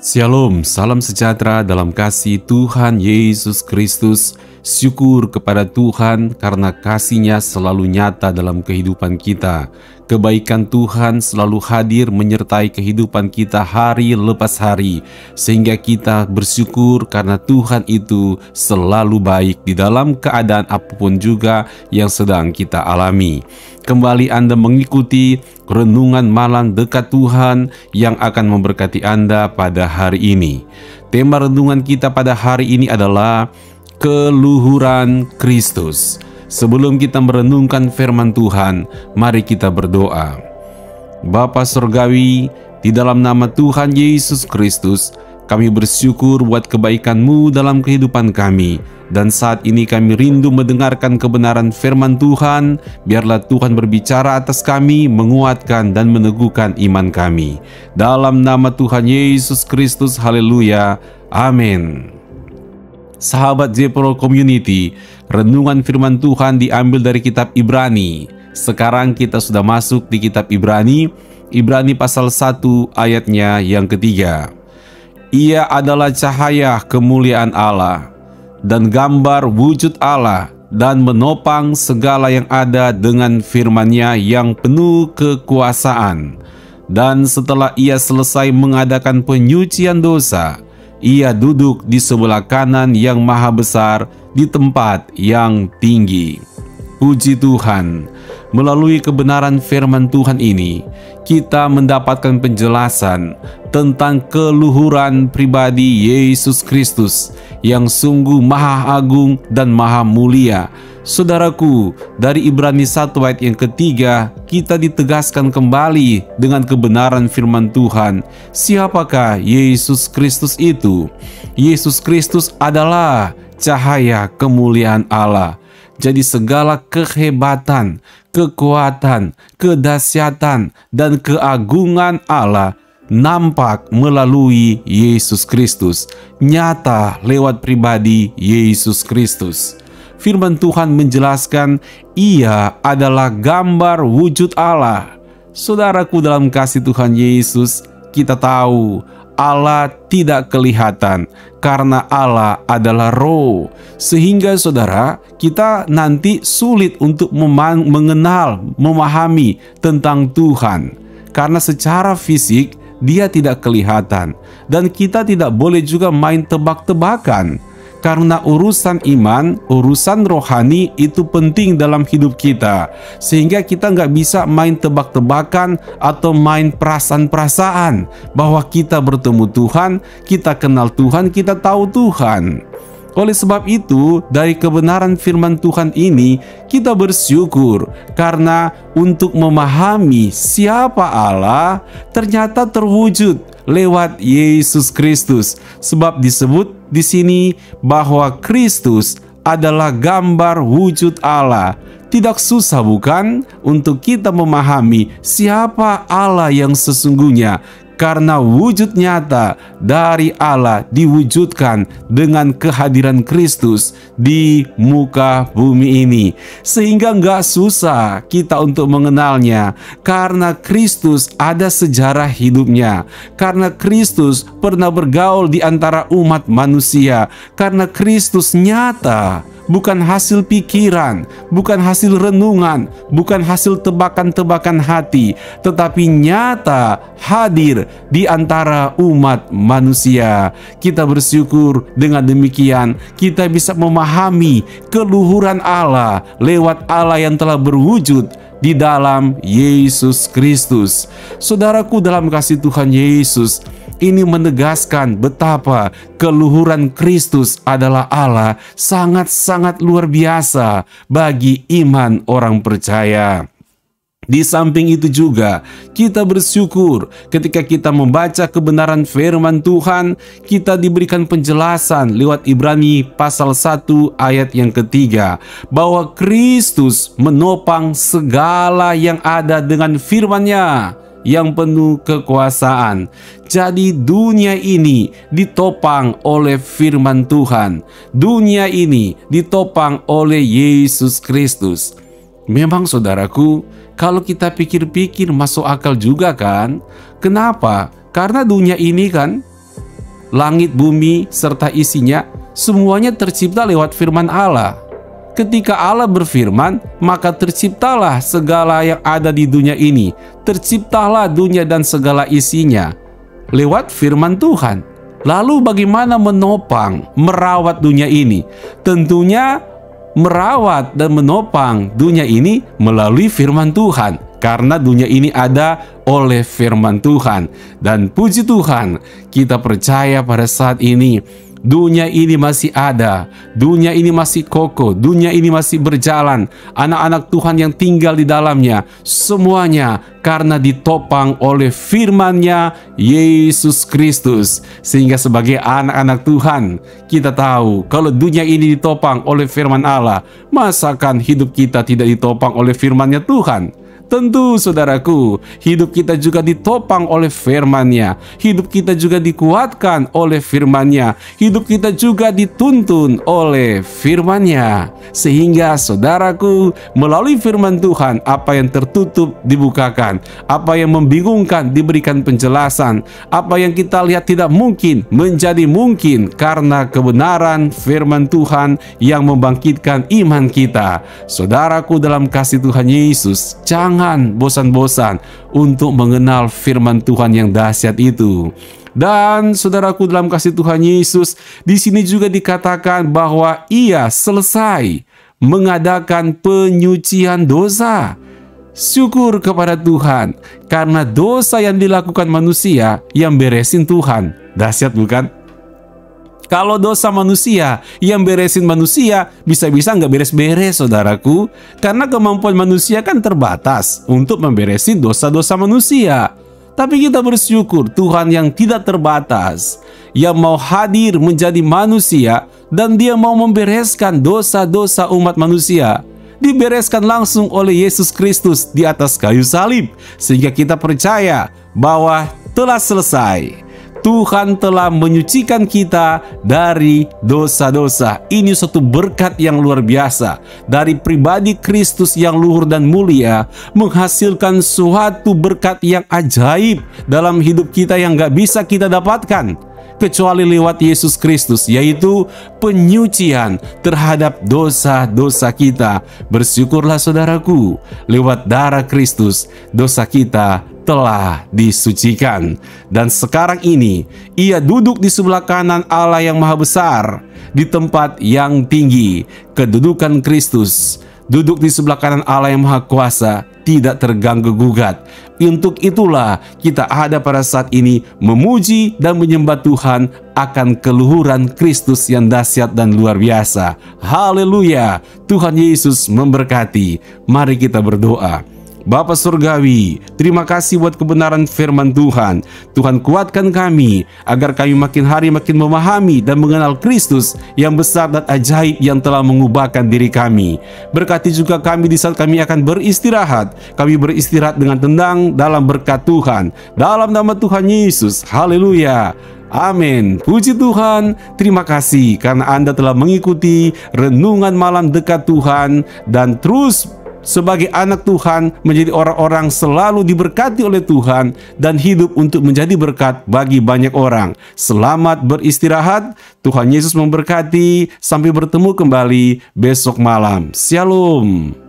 Shalom, salam sejahtera dalam kasih Tuhan Yesus Kristus. Syukur kepada Tuhan karena kasih-Nya selalu nyata dalam kehidupan kita. Kebaikan Tuhan selalu hadir menyertai kehidupan kita hari lepas hari. Sehingga kita bersyukur karena Tuhan itu selalu baik di dalam keadaan apapun juga yang sedang kita alami. Kembali Anda mengikuti renungan malam dekat Tuhan yang akan memberkati Anda pada hari ini. Tema renungan kita pada hari ini adalah keluhuran Kristus. Sebelum kita merenungkan firman Tuhan, mari kita berdoa. Bapa Surgawi, di dalam nama Tuhan Yesus Kristus, kami bersyukur buat kebaikan-Mu dalam kehidupan kami. Dan saat ini kami rindu mendengarkan kebenaran firman Tuhan. Biarlah Tuhan berbicara atas kami, menguatkan dan meneguhkan iman kami. Dalam nama Tuhan Yesus Kristus, haleluya, amin. Sahabat Jepro Community, renungan firman Tuhan diambil dari kitab Ibrani. Sekarang kita sudah masuk di kitab Ibrani, Ibrani pasal 1 ayatnya yang ketiga. Ia adalah cahaya kemuliaan Allah dan gambar wujud Allah, dan menopang segala yang ada dengan firman-Nya yang penuh kekuasaan. Dan setelah ia selesai mengadakan penyucian dosa, ia duduk di sebelah kanan yang maha besar di tempat yang tinggi. Puji Tuhan, melalui kebenaran firman Tuhan ini, kita mendapatkan penjelasan tentang keluhuran pribadi Yesus Kristus yang sungguh maha agung dan maha mulia. Saudaraku, dari Ibrani 1 ayat yang ketiga, kita ditegaskan kembali dengan kebenaran firman Tuhan. Siapakah Yesus Kristus itu? Yesus Kristus adalah cahaya kemuliaan Allah. Jadi segala kehebatan, kekuatan, kedahsyatan, dan keagungan Allah nampak melalui Yesus Kristus, nyata lewat pribadi Yesus Kristus. Firman Tuhan menjelaskan Ia adalah gambar wujud Allah. Saudaraku dalam kasih Tuhan Yesus, kita tahu Allah tidak kelihatan karena Allah adalah roh. Sehingga saudara, kita nanti sulit untuk mengenal, memahami tentang Tuhan. Karena secara fisik Dia tidak kelihatan. Dan kita tidak boleh juga main tebak-tebakan. Karena urusan iman, urusan rohani itu penting dalam hidup kita. Sehingga kita nggak bisa main tebak-tebakan atau main perasaan-perasaan bahwa kita bertemu Tuhan, kita kenal Tuhan, kita tahu Tuhan. Oleh sebab itu, dari kebenaran firman Tuhan ini, kita bersyukur karena untuk memahami siapa Allah ternyata terwujud lewat Yesus Kristus. Sebab disebut di sini bahwa Kristus adalah gambar wujud Allah. Tidak susah bukan untuk kita memahami siapa Allah yang sesungguhnya, karena wujud nyata dari Allah diwujudkan dengan kehadiran Kristus di muka bumi ini. Sehingga nggak susah kita untuk mengenalnya, karena Kristus ada sejarah hidupnya, karena Kristus pernah bergaul di antara umat manusia, karena Kristus nyata, bukan hasil pikiran, bukan hasil renungan, bukan hasil tebakan-tebakan hati, tetapi nyata hadir di antara umat manusia. Kita bersyukur dengan demikian kita bisa memahami keluhuran Allah lewat Allah yang telah berwujud di dalam Yesus Kristus. Saudaraku dalam kasih Tuhan Yesus, ini menegaskan betapa keluhuran Kristus adalah Allah sangat-sangat luar biasa bagi iman orang percaya. Di samping itu juga, kita bersyukur ketika kita membaca kebenaran firman Tuhan, kita diberikan penjelasan lewat Ibrani pasal 1 ayat yang ketiga, bahwa Kristus menopang segala yang ada dengan firman-Nya yang penuh kekuasaan. Jadi dunia ini ditopang oleh firman Tuhan. Dunia ini ditopang oleh Yesus Kristus. Memang saudaraku, kalau kita pikir-pikir masuk akal juga kan? Kenapa? Karena dunia ini kan langit, bumi, serta isinya, semuanya tercipta lewat firman Allah. Ketika Allah berfirman, maka terciptalah segala yang ada di dunia ini. Terciptalah dunia dan segala isinya lewat firman Tuhan. Lalu bagaimana menopang, merawat dunia ini? Tentunya merawat dan menopang dunia ini melalui firman Tuhan. Karena dunia ini ada oleh firman Tuhan. Dan puji Tuhan, kita percaya pada saat ini dunia ini masih ada, dunia ini masih kokoh, dunia ini masih berjalan. Anak-anak Tuhan yang tinggal di dalamnya, semuanya karena ditopang oleh firman-Nya Yesus Kristus. Sehingga sebagai anak-anak Tuhan, kita tahu kalau dunia ini ditopang oleh firman Allah, masakan hidup kita tidak ditopang oleh firman-Nya Tuhan? Tentu saudaraku, hidup kita juga ditopang oleh firman-Nya. Hidup kita juga dikuatkan oleh firman-Nya. Hidup kita juga dituntun oleh firman-Nya. Sehingga saudaraku, melalui firman Tuhan, apa yang tertutup dibukakan. Apa yang membingungkan diberikan penjelasan. Apa yang kita lihat tidak mungkin menjadi mungkin karena kebenaran firman Tuhan yang membangkitkan iman kita. Saudaraku dalam kasih Tuhan Yesus, jangan bosan-bosan untuk mengenal firman Tuhan yang dahsyat itu. Dan saudaraku dalam kasih Tuhan Yesus, di sini juga dikatakan bahwa Ia selesai mengadakan penyucian dosa. Syukur kepada Tuhan, karena dosa yang dilakukan manusia yang beresin Tuhan. Dahsyat bukan? Kalau dosa manusia yang beresin manusia, bisa-bisa nggak beres-beres saudaraku. Karena kemampuan manusia kan terbatas untuk memberesin dosa-dosa manusia. Tapi kita bersyukur Tuhan yang tidak terbatas, yang mau hadir menjadi manusia, dan Dia mau membereskan dosa-dosa umat manusia. Dibereskan langsung oleh Yesus Kristus di atas kayu salib. Sehingga kita percaya bahwa telah selesai. Tuhan telah menyucikan kita dari dosa-dosa. Ini suatu berkat yang luar biasa. Dari pribadi Kristus yang luhur dan mulia, menghasilkan suatu berkat yang ajaib dalam hidup kita yang gak bisa kita dapatkan kecuali lewat Yesus Kristus, yaitu penyucian terhadap dosa-dosa kita. Bersyukurlah saudaraku, lewat darah Kristus, dosa kita telah disucikan. Dan sekarang ini, Ia duduk di sebelah kanan Allah yang Maha Besar, di tempat yang tinggi. Kedudukan Kristus, duduk di sebelah kanan Allah yang Maha Kuasa, tidak terganggu-gugat. Untuk itulah kita ada pada saat ini memuji dan menyembah Tuhan akan keluhuran Kristus yang dahsyat dan luar biasa. Haleluya! Tuhan Yesus memberkati. Mari kita berdoa. Bapa Surgawi, terima kasih buat kebenaran firman Tuhan. Tuhan kuatkan kami, agar kami makin hari makin memahami dan mengenal Kristus yang besar dan ajaib yang telah mengubahkan diri kami. Berkati juga kami di saat kami akan beristirahat. Kami beristirahat dengan tenang dalam berkat Tuhan. Dalam nama Tuhan Yesus, haleluya. Amin. Puji Tuhan. Terima kasih karena Anda telah mengikuti renungan malam dekat Tuhan, dan terus sebagai anak Tuhan menjadi orang-orang selalu diberkati oleh Tuhan dan hidup untuk menjadi berkat bagi banyak orang. Selamat beristirahat. Tuhan Yesus memberkati. Sampai bertemu kembali besok malam. Shalom.